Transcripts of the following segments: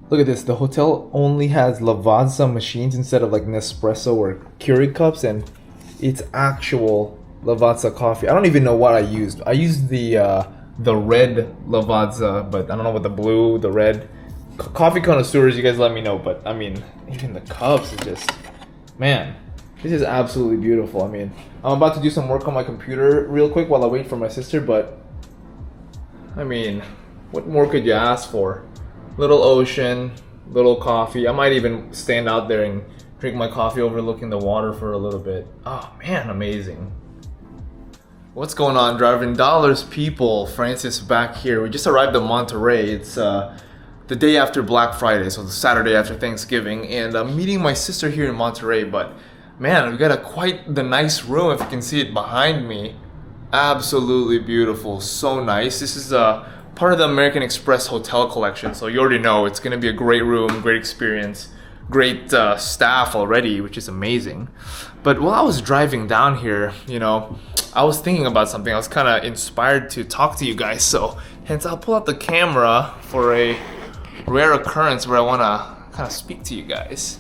Look at this. The hotel only has Lavazza machines instead of like Nespresso or Keurig cups, and it's actual Lavazza coffee. I don't even know what I used. I used the red Lavazza, but I don't know what the blue, the red. Coffee connoisseurs, you guys let me know. But I mean, even the cups is just, man, this is absolutely beautiful. I mean, I'm about to do some work on my computer real quick while I wait for my sister, but I mean, what more could you ask for? Little ocean, little coffee. I might even stand out there and drink my coffee overlooking the water for a little bit. Oh man, amazing. What's going on, driving dollars people? Francis back here. We just arrived at Monterey. It's the day after Black Friday, so the Saturday after Thanksgiving, and I'm meeting my sister here in Monterey. But man, we got a quite the nice room. If you can see it behind me, absolutely beautiful, so nice. This is part of the American Express hotel collection, so you already know it's gonna be a great room, great experience, great staff already, which is amazing. But while I was driving down here, I was thinking about something. I was kind of inspired to talk to you guys, so hence I'll pull out the camera for a rare occurrence where I want to kind of speak to you guys.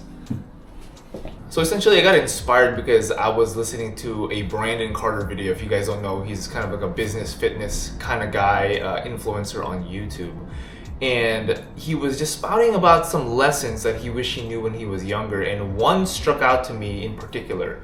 So essentially I got inspired because I was listening to a Brandon Carter video. If you guys don't know, he's kind of like a business fitness kind of guy, influencer on YouTube. And he was just spouting about some lessons that he wished he knew when he was younger, and one struck out to me in particular.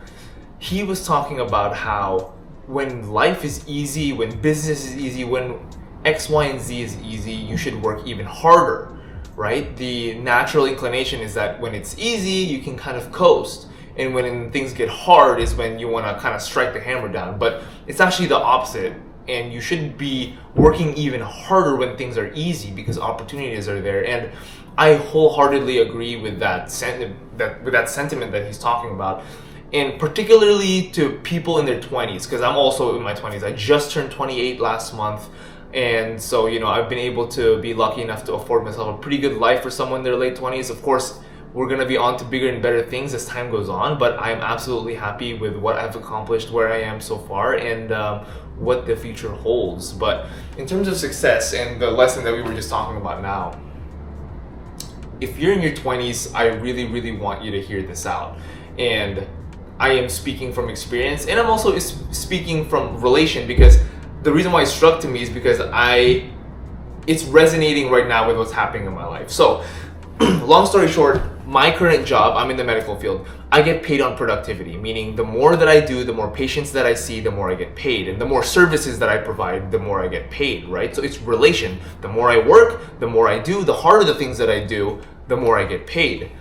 He was talking about how when life is easy, when business is easy, when X, Y, and Z is easy, you should work even harder, right? The natural inclination is that when it's easy, you can kind of coast. And when things get hard is when you want to kind of strike the hammer down. But it's actually the opposite. And you should be working even harder when things are easy because opportunities are there. And I wholeheartedly agree with that sentiment that he's talking about. And particularly to people in their 20s, because I'm also in my 20s. I just turned 28 last month. And so, I've been able to be lucky enough to afford myself a pretty good life for someone in their late 20s. Of course, we're going to be on to bigger and better things as time goes on, but I'm absolutely happy with what I've accomplished, where I am so far, and what the future holds. But in terms of success and the lesson that we were just talking about now, if you're in your 20s, I really, really want you to hear this out. And I am speaking from experience, and I'm also speaking from relation, because the reason why it struck to me is because it's resonating right now with what's happening in my life. So, long story short, my current job, I'm in the medical field. I get paid on productivity, meaning the more that I do, the more patients that I see, the more I get paid. And the more services that I provide, the more I get paid, right? So it's relation. The more I work, the more I do, the harder the things that I do, the more I get paid.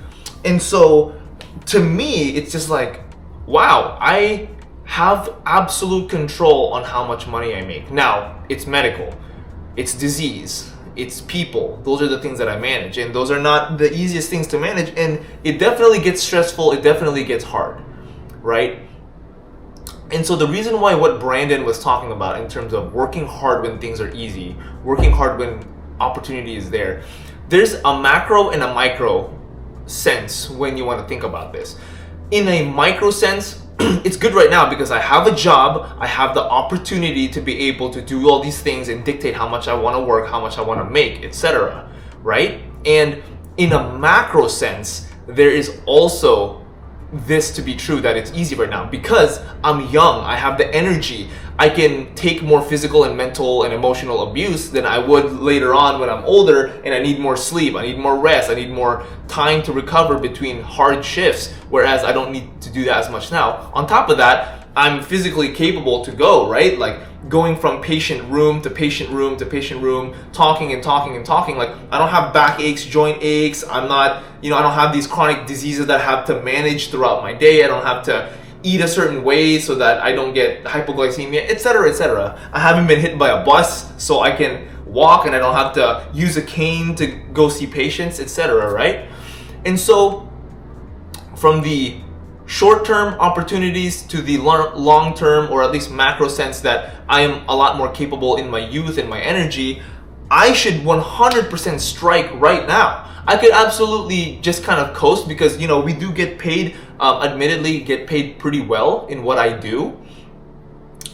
And so to me, it's just like, wow, I have absolute control on how much money I make. Now, it's medical, it's disease, it's people. Those are the things that I manage, and those are not the easiest things to manage, and it definitely gets stressful, it definitely gets hard, right? And so the reason why what Brandon was talking about in terms of working hard when things are easy, working hard when opportunity is there, there's a macro and a micro sense when you want to think about this. In a micro sense, it's good right now because I have a job, I have the opportunity to be able to do all these things and dictate how much I want to work, how much I want to make, etc. Right? And in a macro sense, there is also this to be true, that it's easy right now because I'm young, I have the energy, I can take more physical and mental and emotional abuse than I would later on when I'm older, and I need more sleep, I need more rest, I need more time to recover between hard shifts, whereas I don't need to do that as much now. On top of that, I'm physically capable to go, right? Like going from patient room to patient room to patient room, talking and talking and talking. Like I don't have back aches, joint aches. I'm not, I don't have these chronic diseases that I have to manage throughout my day. I don't have to eat a certain way so that I don't get hypoglycemia, etc., etc. I haven't been hit by a bus, so I can walk and I don't have to use a cane to go see patients, etc., right? And so from the short-term opportunities to the long-term, or at least macro sense that I am a lot more capable in my youth and my energy, I should 100% strike right now. I could absolutely just kind of coast because, we do get paid, admittedly get paid pretty well in what I do.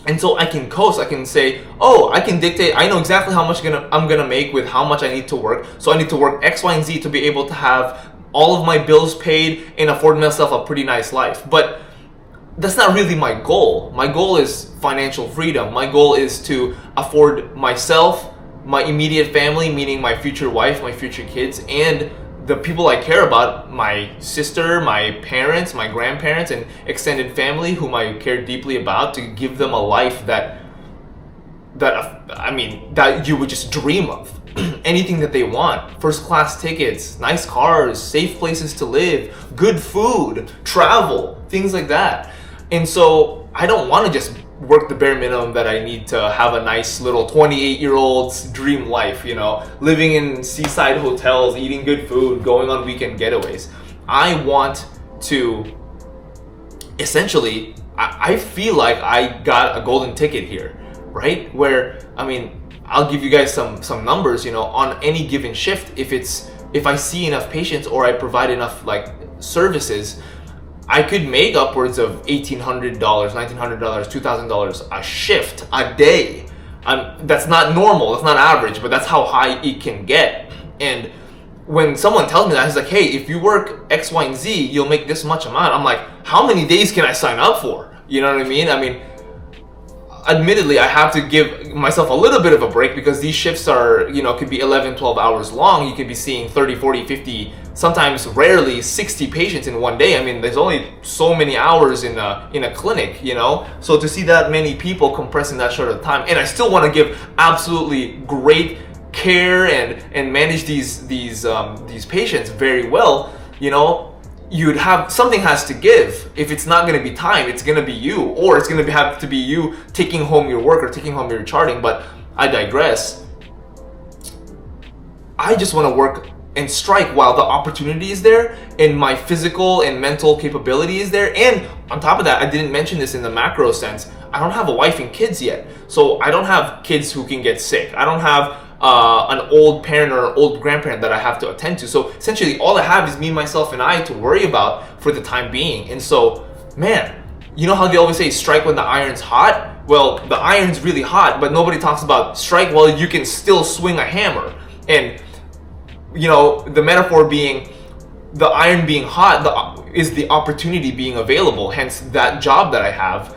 And so I can coast. I can say, oh, I can dictate. I know exactly how much I'm gonna make with how much I need to work. So I need to work X, Y, and Z to be able to have all of my bills paid and afford myself a pretty nice life. But that's not really my goal. My goal is financial freedom. My goal is to afford myself, my immediate family, meaning my future wife, my future kids, and the people I care about, my sister, my parents, my grandparents, and extended family whom I care deeply about, to give them a life that you would just dream of. Anything that they want. First class tickets, nice cars, safe places to live, good food, travel, things like that. And so I don't want to just work the bare minimum that I need to have a nice little 28-year-old's dream life, living in seaside hotels, eating good food, going on weekend getaways. I want to essentially, I feel like I got a golden ticket here, right? Where, I'll give you guys some numbers, on any given shift, if I see enough patients or I provide enough services, I could make upwards of $1,800, $1,900, $2,000 a shift a day. That's not normal, that's not average, but that's how high it can get. And when someone tells me that, it's like, hey, if you work X, Y, and Z, you'll make this much amount. I'm like, how many days can I sign up for? You know what I mean? Admittedly, I have to give myself a little bit of a break because these shifts are, could be 11, 12 hours long. You could be seeing 30, 40, 50, sometimes rarely 60 patients in one day. There's only so many hours in a clinic, So to see that many people compressed in that short of time, and I still want to give absolutely great care and manage these patients very well, you'd have something has to give. If it's not going to be time, it's going to be you, or it's going to have to be you taking home your work or taking home your charting. But I digress. I just want to work and strike while the opportunity is there and my physical and mental capability is there. And on top of that, I didn't mention this in the macro sense, I don't have a wife and kids yet. So I don't have kids who can get sick. I don't have an old parent or an old grandparent that I have to attend to. So essentially all I have is me, myself, and I to worry about for the time being. And so, man, you know how they always say strike when the iron's hot? Well, the iron's really hot, but nobody talks about strike while you can still swing a hammer. And the metaphor being the iron being hot is the opportunity being available, hence that job that I have.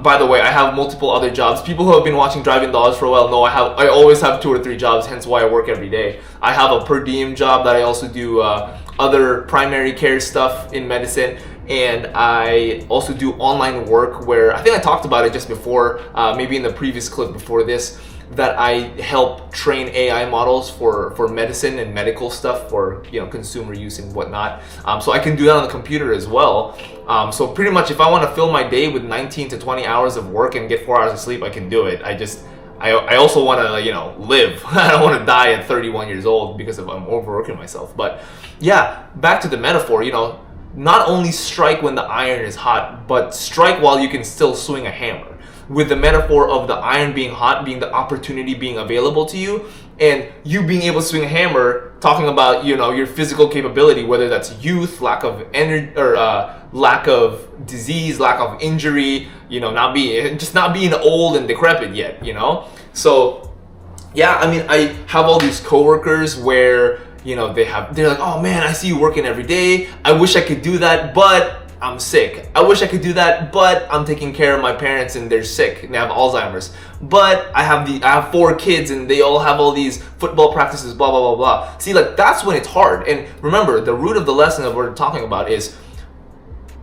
By the way, I have multiple other jobs. People who have been watching Driving Dollars for a while know I always have 2 or 3 jobs, hence why I work every day. I have a per diem job that I also do other primary care stuff in medicine, and I also do online work where, I think I talked about it just before, maybe in the previous clip before this, that I help train AI models for medicine and medical stuff for consumer use and whatnot. So I can do that on the computer as well. So pretty much if I want to fill my day with 19 to 20 hours of work and get 4 hours of sleep, I can do it. I also want to live. I don't want to die at 31 years old because I'm overworking myself. But yeah, back to the metaphor. Not only strike when the iron is hot, but strike while you can still swing a hammer. With the metaphor of the iron being hot being the opportunity being available to you, and you being able to swing a hammer, talking about your physical capability, whether that's youth, lack of energy, or lack of disease, lack of injury, not being old and decrepit yet, So yeah, I have all these coworkers where they're like, oh man, I see you working every day. I wish I could do that, but I'm sick. I wish I could do that, but I'm taking care of my parents and they're sick and they have Alzheimer's. But I have 4 kids and they all have all these football practices, blah, blah, blah, blah. See, that's when it's hard. And remember, the root of the lesson that we're talking about is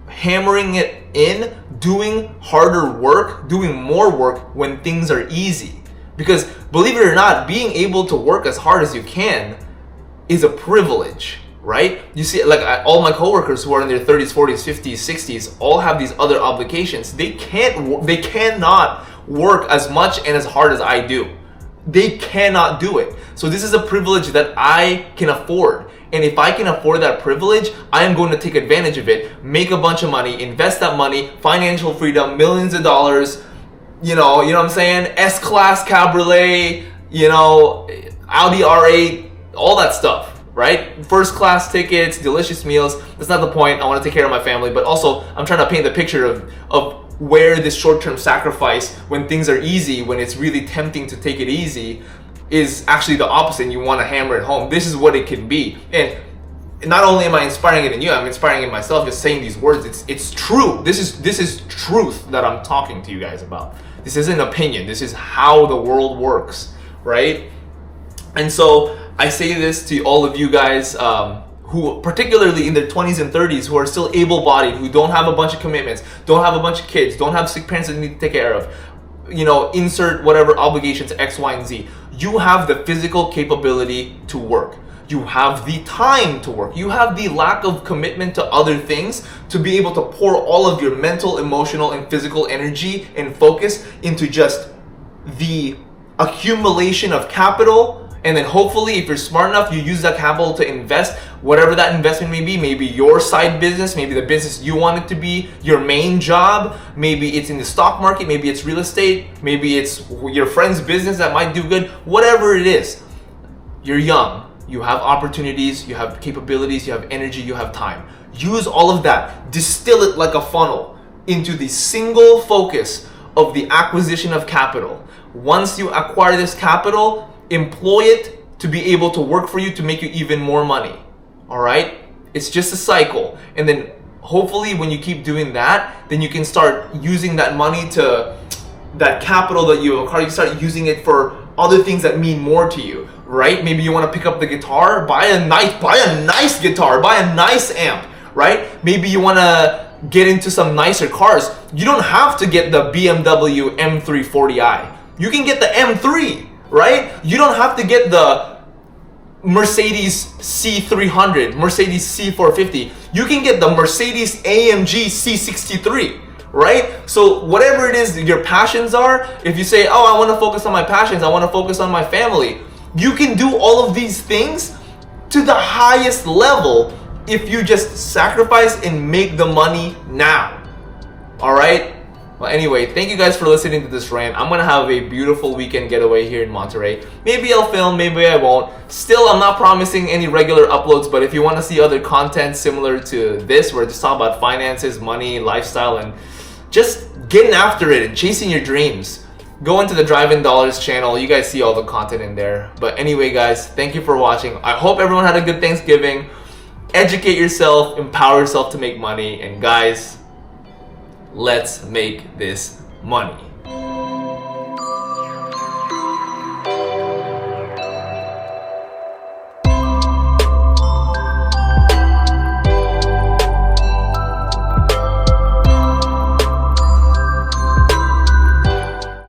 hammering it in, doing harder work, doing more work when things are easy. Because believe it or not, being able to work as hard as you can is a privilege. Right? You see, all my coworkers who are in their 30s, 40s, 50s, 60s all have these other obligations. They cannot work as much and as hard as I do. They cannot do it. So this is a privilege that I can afford. And if I can afford that privilege, I am going to take advantage of it, make a bunch of money, invest that money, financial freedom, millions of dollars, you know what I'm saying? S-Class Cabriolet, Audi R8, all that stuff. Right? First class tickets, delicious meals. That's not the point. I want to take care of my family, but also I'm trying to paint the picture of where this short-term sacrifice when things are easy, when it's really tempting to take it easy, is actually the opposite, and you want to hammer it home. This is what it can be. And not only am I inspiring it in you, I'm inspiring it in myself just saying these words. It's true. This is truth that I'm talking to you guys about. This isn't opinion. This is how the world works, right? And so I say this to all of you guys who, particularly in their 20s and 30s, who are still able-bodied, who don't have a bunch of commitments, don't have a bunch of kids, don't have sick parents that they need to take care of, you know, insert whatever obligations X, Y, and Z. You have the physical capability to work. You have the time to work. You have the lack of commitment to other things to be able to pour all of your mental, emotional, and physical energy and focus into just the accumulation of capital. And then hopefully, if you're smart enough, you use that capital to invest, whatever that investment may be. Maybe your side business, maybe the business you want it to be, your main job, maybe it's in the stock market, maybe it's real estate, maybe it's your friend's business that might do good. Whatever it is, you're young, you have opportunities, you have capabilities, you have energy, you have time. Use all of that, distill it like a funnel into the single focus of the acquisition of capital. Once you acquire this capital, employ it to be able to work for you to make you even more money. All right? It's just a cycle. And then hopefully when you keep doing that, then you can start using that money to, that capital that you acquire, you start using it for other things that mean more to you, right? Maybe you want to pick up the guitar, buy a nice guitar, buy a nice amp, right? Maybe you want to get into some nicer cars. You don't have to get the BMW M340i. You can get the M3. Right? You don't have to get the Mercedes C300, Mercedes C450. You can get the Mercedes AMG C63, right? So whatever it is your passions are, if you say, oh, I want to focus on my passions, I want to focus on my family, you can do all of these things to the highest level if you just sacrifice and make the money now. All right? Well, anyway, thank you guys for listening to this rant. I'm gonna have a beautiful weekend getaway here in Monterey. Maybe I'll film, maybe I won't. Still, I'm not promising any regular uploads, but if you want to see other content similar to this, where I just talk about finances, money, lifestyle, and just getting after it and chasing your dreams, go into the Drive-In Dollars channel. You guys see all the content in there. But anyway, guys, thank you for watching. I hope everyone had a good Thanksgiving. Educate yourself, empower yourself to make money, and guys, let's make this money.